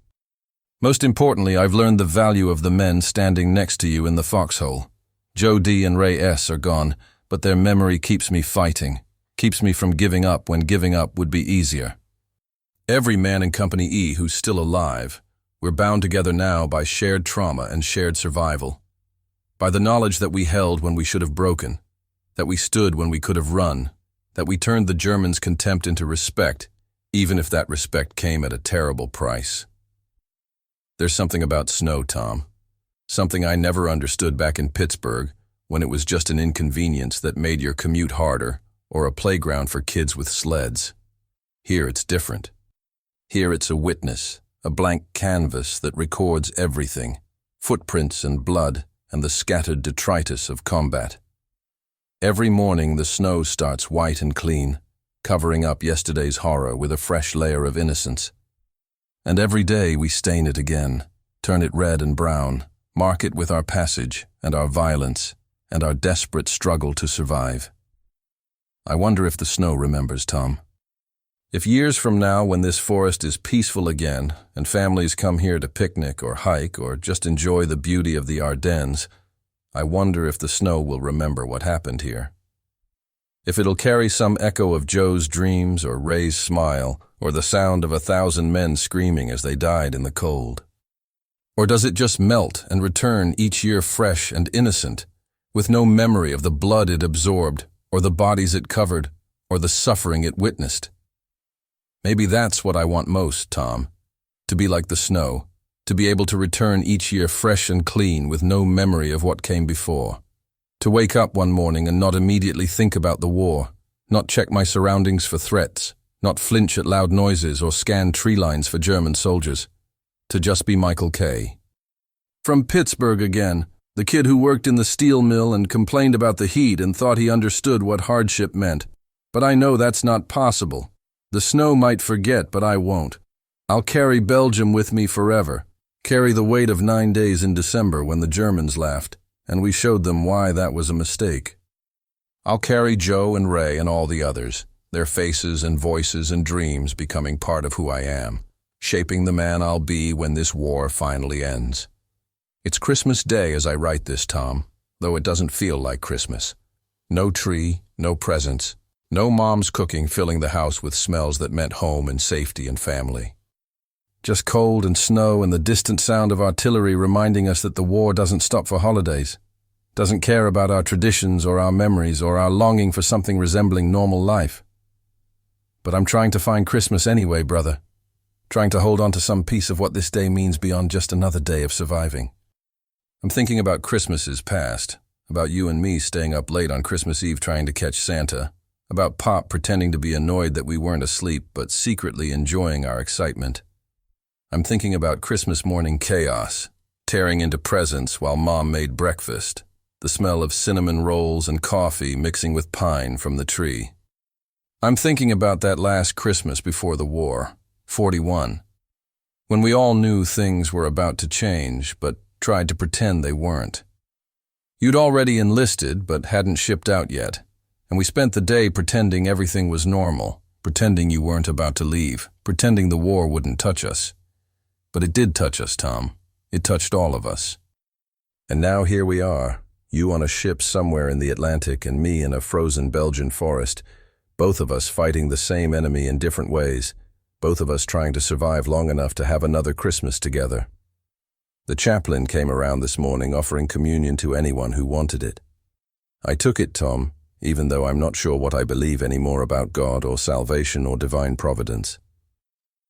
Most importantly, I've learned the value of the men standing next to you in the foxhole. Joe D and Ray S are gone, but their memory keeps me fighting, keeps me from giving up when giving up would be easier. Every man in Company E who's still alive, we're bound together now by shared trauma and shared survival. By the knowledge that we held when we should have broken, that we stood when we could have run, that we turned the Germans' contempt into respect, even if that respect came at a terrible price. There's something about snow, Tom. Something I never understood back in Pittsburgh, when it was just an inconvenience that made your commute harder, or a playground for kids with sleds. Here it's different. Here it's a witness, a blank canvas that records everything, footprints and blood and the scattered detritus of combat. Every morning the snow starts white and clean, covering up yesterday's horror with a fresh layer of innocence. And every day we stain it again, turn it red and brown, mark it with our passage and our violence and our desperate struggle to survive. I wonder if the snow remembers, Tom. If years from now, when this forest is peaceful again and families come here to picnic or hike or just enjoy the beauty of the Ardennes, I wonder if the snow will remember what happened here. If it'll carry some echo of Joe's dreams or Ray's smile or the sound of 1,000 men screaming as they died in the cold. Or does it just melt and return each year fresh and innocent, with no memory of the blood it absorbed or the bodies it covered or the suffering it witnessed? Maybe that's what I want most, Tom. To be like the snow, to be able to return each year fresh and clean with no memory of what came before. To wake up one morning and not immediately think about the war, not check my surroundings for threats, not flinch at loud noises or scan tree lines for German soldiers. To just be Michael K. From Pittsburgh again, the kid who worked in the steel mill and complained about the heat and thought he understood what hardship meant. But I know that's not possible. The snow might forget, but I won't. I'll carry Belgium with me forever, carry the weight of 9 days in December when the Germans laughed, and we showed them why that was a mistake. I'll carry Joe and Ray and all the others, their faces and voices and dreams becoming part of who I am, shaping the man I'll be when this war finally ends. It's Christmas Day as I write this, Tom, though it doesn't feel like Christmas. No tree, no presents, no mom's cooking filling the house with smells that meant home and safety and family. Just cold and snow and the distant sound of artillery reminding us that the war doesn't stop for holidays, doesn't care about our traditions or our memories or our longing for something resembling normal life. But I'm trying to find Christmas anyway, brother. Trying to hold on to some piece of what this day means beyond just another day of surviving. I'm thinking about Christmases past, about you and me staying up late on Christmas Eve trying to catch Santa, about Pop pretending to be annoyed that we weren't asleep but secretly enjoying our excitement. I'm thinking about Christmas morning chaos, tearing into presents while Mom made breakfast, the smell of cinnamon rolls and coffee mixing with pine from the tree. I'm thinking about that last Christmas before the war, 41, when we all knew things were about to change but tried to pretend they weren't. You'd already enlisted but hadn't shipped out yet, and we spent the day pretending everything was normal, pretending you weren't about to leave, pretending the war wouldn't touch us. But it did touch us, Tom. It touched all of us. And now here we are, you on a ship somewhere in the Atlantic and me in a frozen Belgian forest, both of us fighting the same enemy in different ways, both of us trying to survive long enough to have another Christmas together. The chaplain came around this morning offering communion to anyone who wanted it. I took it, Tom, even though I'm not sure what I believe anymore about God or salvation or divine providence.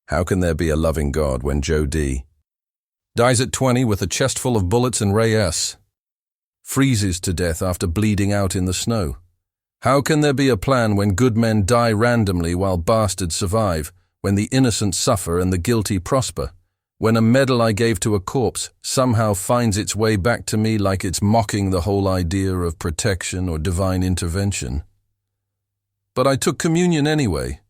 How can there be a loving God when Joe D. dies at 20 with a chest full of bullets and Ray S. freezes to death after bleeding out in the snow? How can there be a plan when good men die randomly while bastards survive, when the innocent suffer and the guilty prosper, when a medal I gave to a corpse somehow finds its way back to me like it's mocking the whole idea of protection or divine intervention? But I took communion anyway.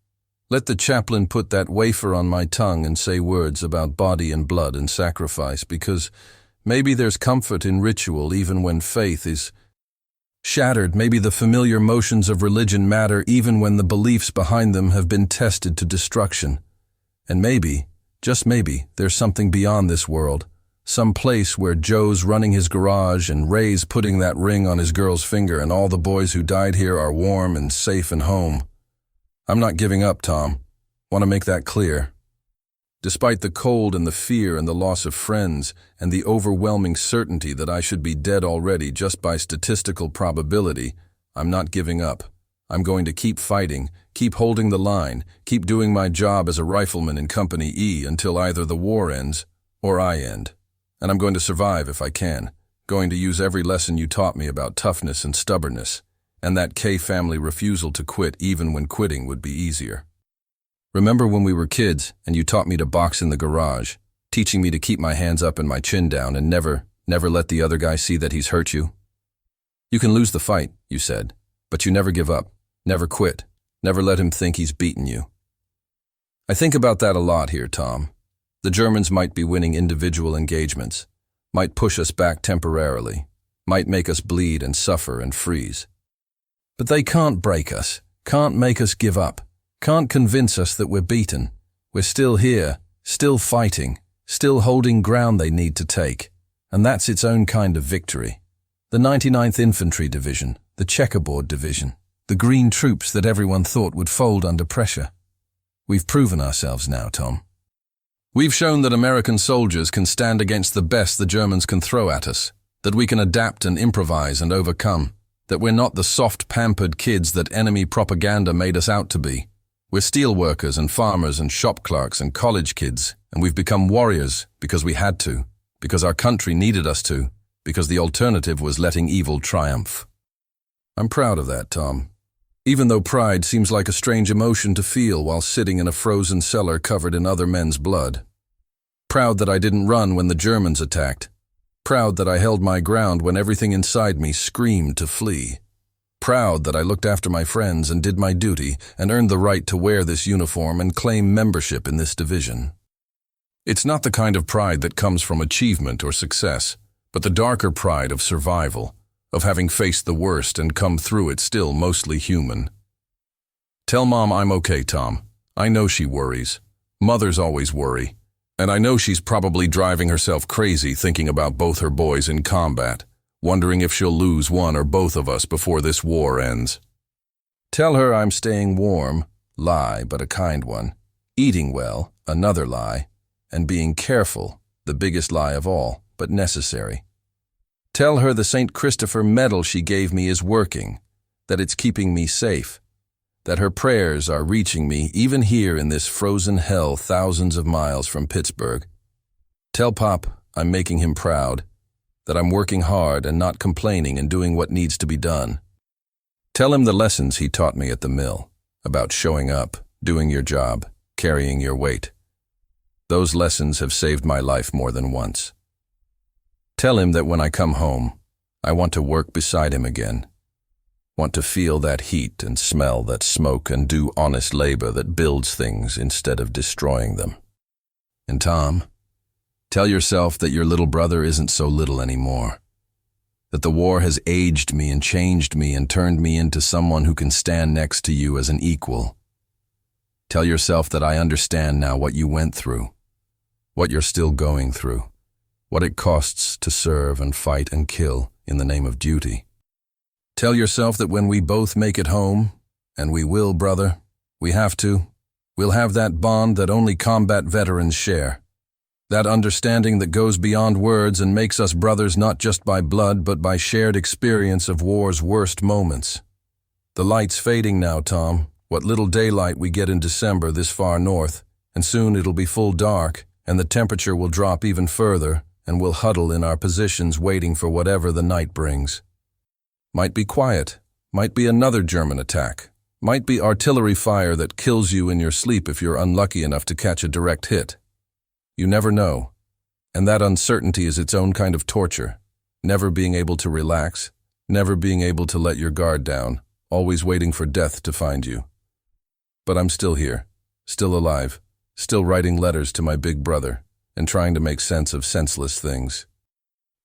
Let the chaplain put that wafer on my tongue and say words about body and blood and sacrifice, because maybe there's comfort in ritual even when faith is shattered. Maybe the familiar motions of religion matter even when the beliefs behind them have been tested to destruction. And maybe, Just maybe, there's something beyond this world. Some place where Joe's running his garage and Ray's putting that ring on his girl's finger and all the boys who died here are warm and safe and home. I'm not giving up, Tom. Want to make that clear. Despite the cold and the fear and the loss of friends and the overwhelming certainty that I should be dead already just by statistical probability, I'm not giving up. I'm going to keep fighting, keep holding the line, keep doing my job as a rifleman in Company E until either the war ends or I end. And I'm going to survive if I can, going to use every lesson you taught me about toughness and stubbornness, and that K family refusal to quit even when quitting would be easier. Remember when we were kids and you taught me to box in the garage, teaching me to keep my hands up and my chin down and never let the other guy see that he's hurt you? You can lose the fight, you said, but you never give up, never quit, never let him think he's beaten you. I think about that a lot here, Tom. The Germans might be winning individual engagements, might push us back temporarily, might make us bleed and suffer and freeze. But they can't break us, can't make us give up. Can't convince us that we're beaten. We're still here, still fighting, still holding ground they need to take. And that's its own kind of victory. The 99th Infantry Division, the Checkerboard Division, the green troops that everyone thought would fold under pressure. We've proven ourselves now, Tom. We've shown that American soldiers can stand against the best the Germans can throw at us, that we can adapt and improvise and overcome, that we're not the soft, pampered kids that enemy propaganda made us out to be. We're steel workers and farmers and shop clerks and college kids, and we've become warriors because we had to, because our country needed us to, because the alternative was letting evil triumph. I'm proud of that, Tom. Even though pride seems like a strange emotion to feel while sitting in a frozen cellar covered in other men's blood. Proud that I didn't run when the Germans attacked. Proud that I held my ground when everything inside me screamed to flee. Proud that I looked after my friends and did my duty and earned the right to wear this uniform and claim membership in this division. It's not the kind of pride that comes from achievement or success, but the darker pride of survival, of having faced the worst and come through it still mostly human. Tell Mom I'm okay, Tom. I know she worries. Mothers always worry. And I know she's probably driving herself crazy thinking about both her boys in combat, wondering if she'll lose one or both of us before this war ends. Tell her I'm staying warm, lie, but a kind one, eating well, another lie, and being careful, the biggest lie of all, but necessary. Tell her the St. Christopher medal she gave me is working, that it's keeping me safe, that her prayers are reaching me even here in this frozen hell thousands of miles from Pittsburgh. Tell Pop I'm making him proud, that I'm working hard and not complaining and doing what needs to be done. Tell him the lessons he taught me at the mill, about showing up, doing your job, carrying your weight. Those lessons have saved my life more than once. Tell him that when I come home, I want to work beside him again. Want to feel that heat and smell that smoke and do honest labor that builds things instead of destroying them. And Tom, tell yourself that your little brother isn't so little anymore. That the war has aged me and changed me and turned me into someone who can stand next to you as an equal. Tell yourself that I understand now what you went through, what you're still going through, what it costs to serve and fight and kill in the name of duty. Tell yourself that when we both make it home, and we will, brother, we have to, we'll have that bond that only combat veterans share. That understanding that goes beyond words and makes us brothers not just by blood but by shared experience of war's worst moments. The light's fading now, Tom, what little daylight we get in December this far north, and soon it'll be full dark, and the temperature will drop even further, and we'll huddle in our positions waiting for whatever the night brings. Might be quiet, might be another German attack, might be artillery fire that kills you in your sleep if you're unlucky enough to catch a direct hit. You never know, and that uncertainty is its own kind of torture, never being able to relax, never being able to let your guard down, always waiting for death to find you. But I'm still here, still alive, still writing letters to my big brother, and trying to make sense of senseless things.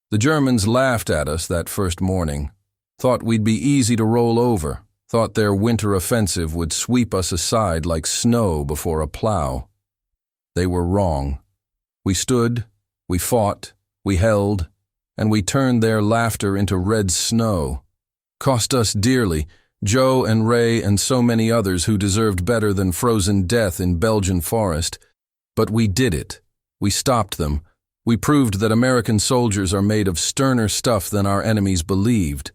The Germans laughed at us that first morning, thought we'd be easy to roll over, thought their winter offensive would sweep us aside like snow before a plow. They were wrong. We stood, we fought, we held, and we turned their laughter into red snow. Cost us dearly, Joe and Ray and so many others who deserved better than frozen death in Belgian forest. But we did it. We stopped them. We proved that American soldiers are made of sterner stuff than our enemies believed.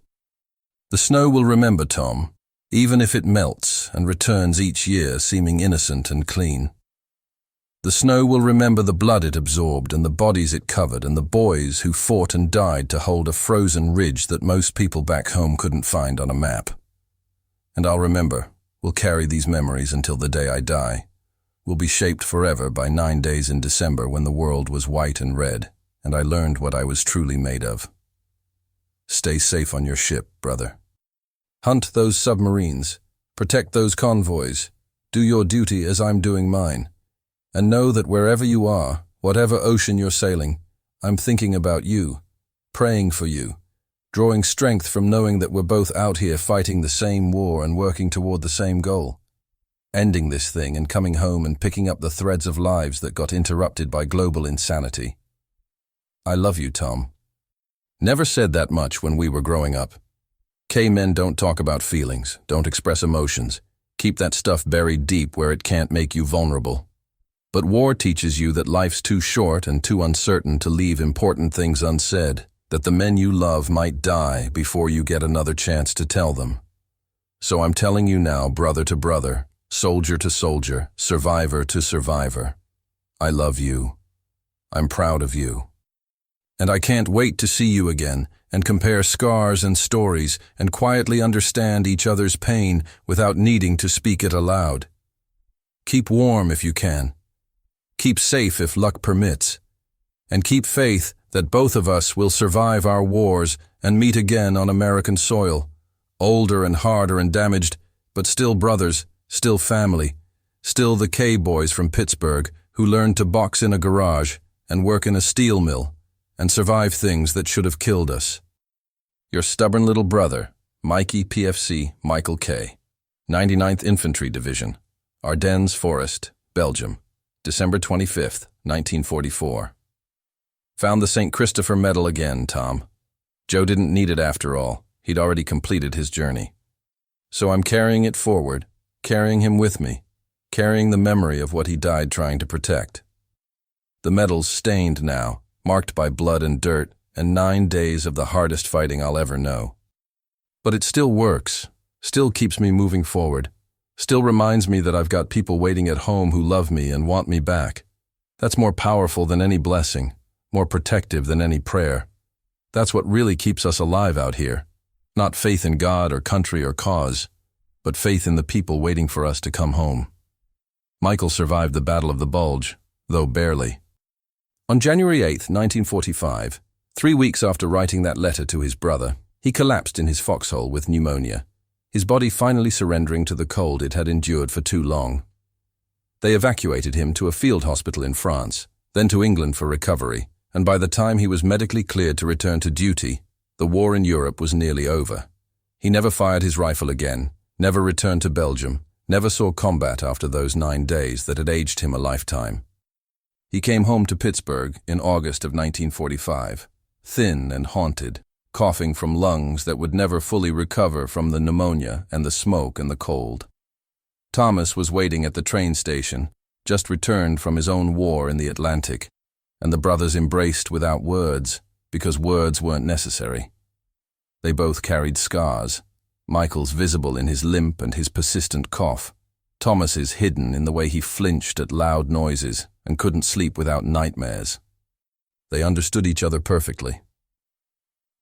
The snow will remember, Tom, even if it melts and returns each year seeming innocent and clean. The snow will remember the blood it absorbed and the bodies it covered and the boys who fought and died to hold a frozen ridge that most people back home couldn't find on a map. And I'll remember, we'll carry these memories until the day I die. We'll be shaped forever by 9 days in December when the world was white and red, and I learned what I was truly made of. Stay safe on your ship, brother. Hunt those submarines. Protect those convoys. Do your duty as I'm doing mine. And know that wherever you are, whatever ocean you're sailing, I'm thinking about you, praying for you, drawing strength from knowing that we're both out here fighting the same war and working toward the same goal. Ending this thing and coming home and picking up the threads of lives that got interrupted by global insanity. I love you, Tom. Never said that much when we were growing up. K-men don't talk about feelings, don't express emotions. Keep that stuff buried deep where it can't make you vulnerable. But war teaches you that life's too short and too uncertain to leave important things unsaid, that the men you love might die before you get another chance to tell them. So I'm telling you now, brother to brother, soldier to soldier, survivor to survivor. I love you. I'm proud of you. And I can't wait to see you again and compare scars and stories and quietly understand each other's pain without needing to speak it aloud. Keep warm if you can. Keep safe if luck permits. And keep faith that both of us will survive our wars and meet again on American soil, older and harder and damaged, but still brothers, still family, still the K-boys from Pittsburgh who learned to box in a garage and work in a steel mill and survive things that should have killed us. Your stubborn little brother, Mikey PFC Michael K., 99th Infantry Division, Ardennes Forest, Belgium, December 25th, 1944. Found the St. Christopher Medal again, Tom. Joe didn't need it after all. He'd already completed his journey. So I'm carrying it forward, carrying him with me, carrying the memory of what he died trying to protect. The medal's stained now, marked by blood and dirt, and 9 days of the hardest fighting I'll ever know. But it still works, still keeps me moving forward, still reminds me that I've got people waiting at home who love me and want me back. That's more powerful than any blessing, more protective than any prayer. That's what really keeps us alive out here. Not faith in God or country or cause, but faith in the people waiting for us to come home. Michael survived the Battle of the Bulge, though barely. On January 8, 1945, 3 weeks after writing that letter to his brother, he collapsed in his foxhole with pneumonia, his body finally surrendering to the cold it had endured for too long. They evacuated him to a field hospital in France, then to England for recovery, and by the time he was medically cleared to return to duty, the war in Europe was nearly over. He never fired his rifle again, never returned to Belgium, never saw combat after those 9 days that had aged him a lifetime. He came home to Pittsburgh in August of 1945, thin and haunted, coughing from lungs that would never fully recover from the pneumonia and the smoke and the cold. Thomas was waiting at the train station, just returned from his own war in the Atlantic, and the brothers embraced without words, because words weren't necessary. They both carried scars, Michael's visible in his limp and his persistent cough, Thomas's hidden in the way he flinched at loud noises and couldn't sleep without nightmares. They understood each other perfectly.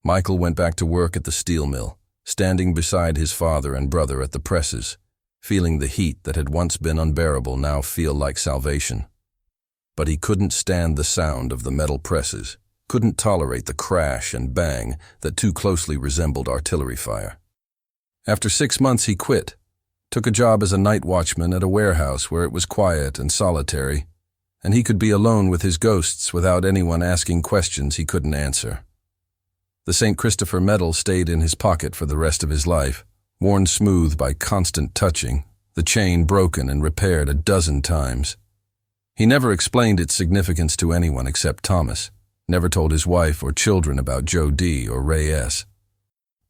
Michael went back to work at the steel mill, standing beside his father and brother at the presses, feeling the heat that had once been unbearable now feel like salvation. But he couldn't stand the sound of the metal presses, couldn't tolerate the crash and bang that too closely resembled artillery fire. After 6 months he quit, took a job as a night watchman at a warehouse where it was quiet and solitary, and he could be alone with his ghosts without anyone asking questions he couldn't answer. The St. Christopher Medal stayed in his pocket for the rest of his life, worn smooth by constant touching, the chain broken and repaired a dozen times. He never explained its significance to anyone except Thomas, never told his wife or children about Joe D. or Ray S.,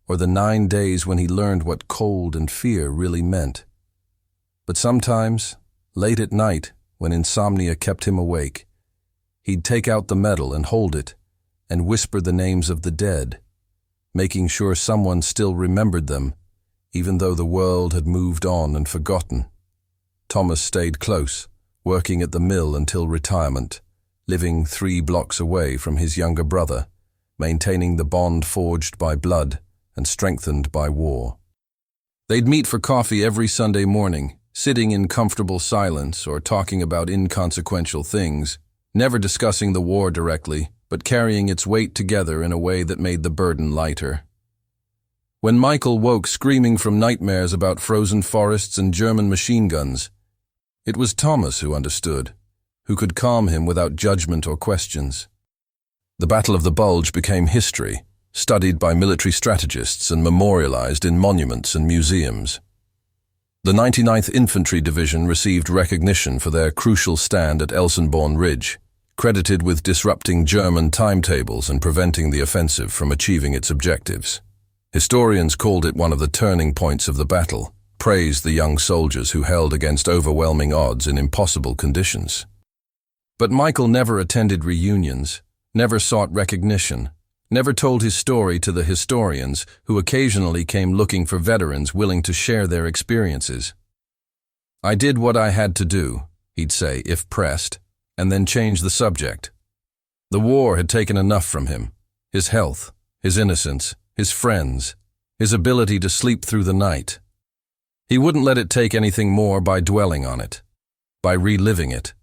or the 9 days when he learned what cold and fear really meant. But sometimes, late at night, when insomnia kept him awake, he'd take out the medal and hold it, and whisper the names of the dead, making sure someone still remembered them, even though the world had moved on and forgotten. Thomas stayed close, working at the mill until retirement, living 3 blocks away from his younger brother, maintaining the bond forged by blood and strengthened by war. They'd meet for coffee every Sunday morning, sitting in comfortable silence or talking about inconsequential things, never discussing the war directly, but carrying its weight together in a way that made the burden lighter. When Michael woke screaming from nightmares about frozen forests and German machine guns, it was Thomas who understood, who could calm him without judgment or questions. The Battle of the Bulge became history, studied by military strategists and memorialized in monuments and museums. The 99th Infantry Division received recognition for their crucial stand at Elsenborn Ridge, credited with disrupting German timetables and preventing the offensive from achieving its objectives. Historians called it one of the turning points of the battle, praised the young soldiers who held against overwhelming odds in impossible conditions. But Michael never attended reunions, never sought recognition, never told his story to the historians who occasionally came looking for veterans willing to share their experiences. "I did what I had to do," he'd say if pressed, and then change the subject. The war had taken enough from him, his health, his innocence, his friends, his ability to sleep through the night. He wouldn't let it take anything more by dwelling on it, by reliving it,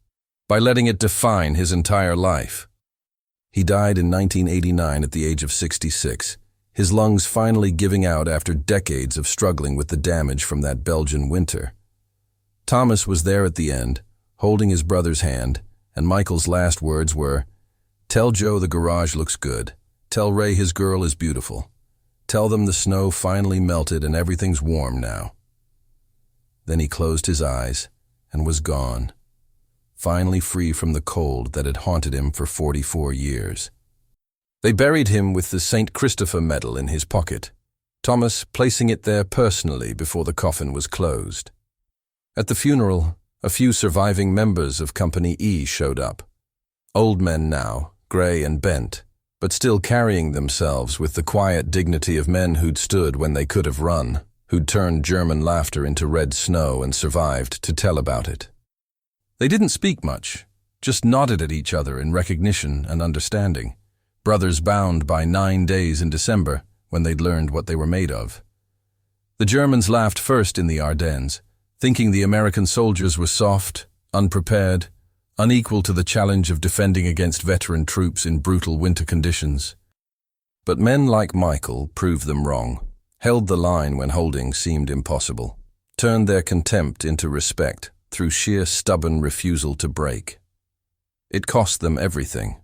by letting it define his entire life. He died in 1989 at the age of 66, his lungs finally giving out after decades of struggling with the damage from that Belgian winter. Thomas was there at the end, holding his brother's hand, and Michael's last words were, "Tell Joe the garage looks good. Tell Ray his girl is beautiful. Tell them the snow finally melted and everything's warm now." Then he closed his eyes and was gone, finally free from the cold that had haunted him for 44 years. They buried him with the St. Christopher medal in his pocket, Thomas placing it there personally before the coffin was closed. At the funeral, a few surviving members of Company E showed up. Old men now, gray and bent, but still carrying themselves with the quiet dignity of men who'd stood when they could have run, who'd turned German laughter into red snow and survived to tell about it. They didn't speak much, just nodded at each other in recognition and understanding, brothers bound by 9 days in December when they'd learned what they were made of. The Germans laughed first in the Ardennes, thinking the American soldiers were soft, unprepared, unequal to the challenge of defending against veteran troops in brutal winter conditions. But men like Michael proved them wrong, held the line when holding seemed impossible, turned their contempt into respect through sheer stubborn refusal to break. It cost them everything: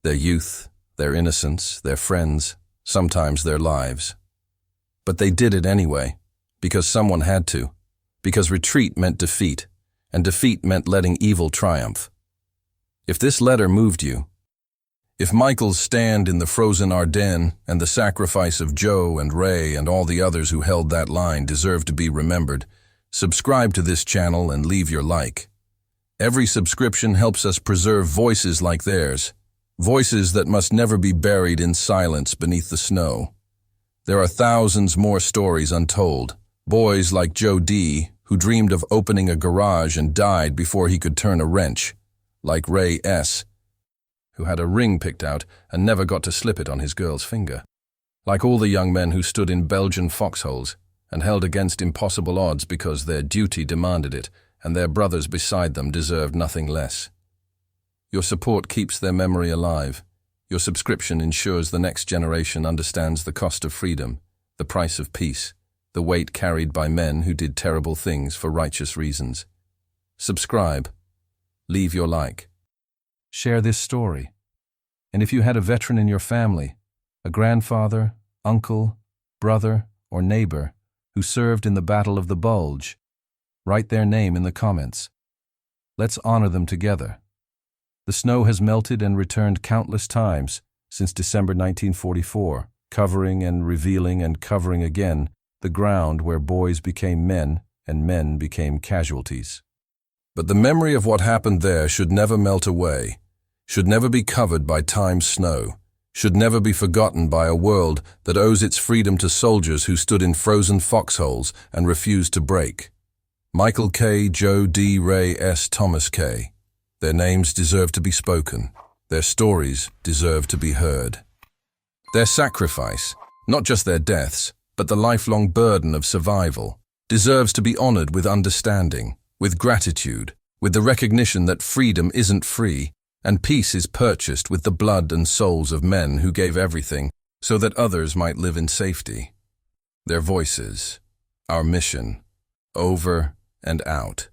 their youth, their innocence, their friends, sometimes their lives. But they did it anyway, because someone had to, because retreat meant defeat, and defeat meant letting evil triumph. If this letter moved you, if Michael's stand in the frozen Ardennes and the sacrifice of Joe and Ray and all the others who held that line deserve to be remembered, subscribe to this channel and leave your like. Every subscription helps us preserve voices like theirs, voices that must never be buried in silence beneath the snow. There are thousands more stories untold, boys like Joe D., who dreamed of opening a garage and died before he could turn a wrench, like Ray S., who had a ring picked out and never got to slip it on his girl's finger, like all the young men who stood in Belgian foxholes and held against impossible odds because their duty demanded it and their brothers beside them deserved nothing less. Your support keeps their memory alive. Your subscription ensures the next generation understands the cost of freedom, the price of peace, the weight carried by men who did terrible things for righteous reasons. Subscribe. Leave your like. Share this story. And if you had a veteran in your family, a grandfather, uncle, brother, or neighbor who served in the Battle of the Bulge, write their name in the comments. Let's honor them together. The snow has melted and returned countless times since December 1944, covering and revealing and covering again the ground where boys became men and men became casualties. But the memory of what happened there should never melt away, should never be covered by time's snow, should never be forgotten by a world that owes its freedom to soldiers who stood in frozen foxholes and refused to break. Michael K., Joe D., Ray S., Thomas K. Their names deserve to be spoken. Their stories deserve to be heard. Their sacrifice, not just their deaths, but the lifelong burden of survival, deserves to be honored with understanding, with gratitude, with the recognition that freedom isn't free, and peace is purchased with the blood and souls of men who gave everything so that others might live in safety. Their voices, our mission, over and out.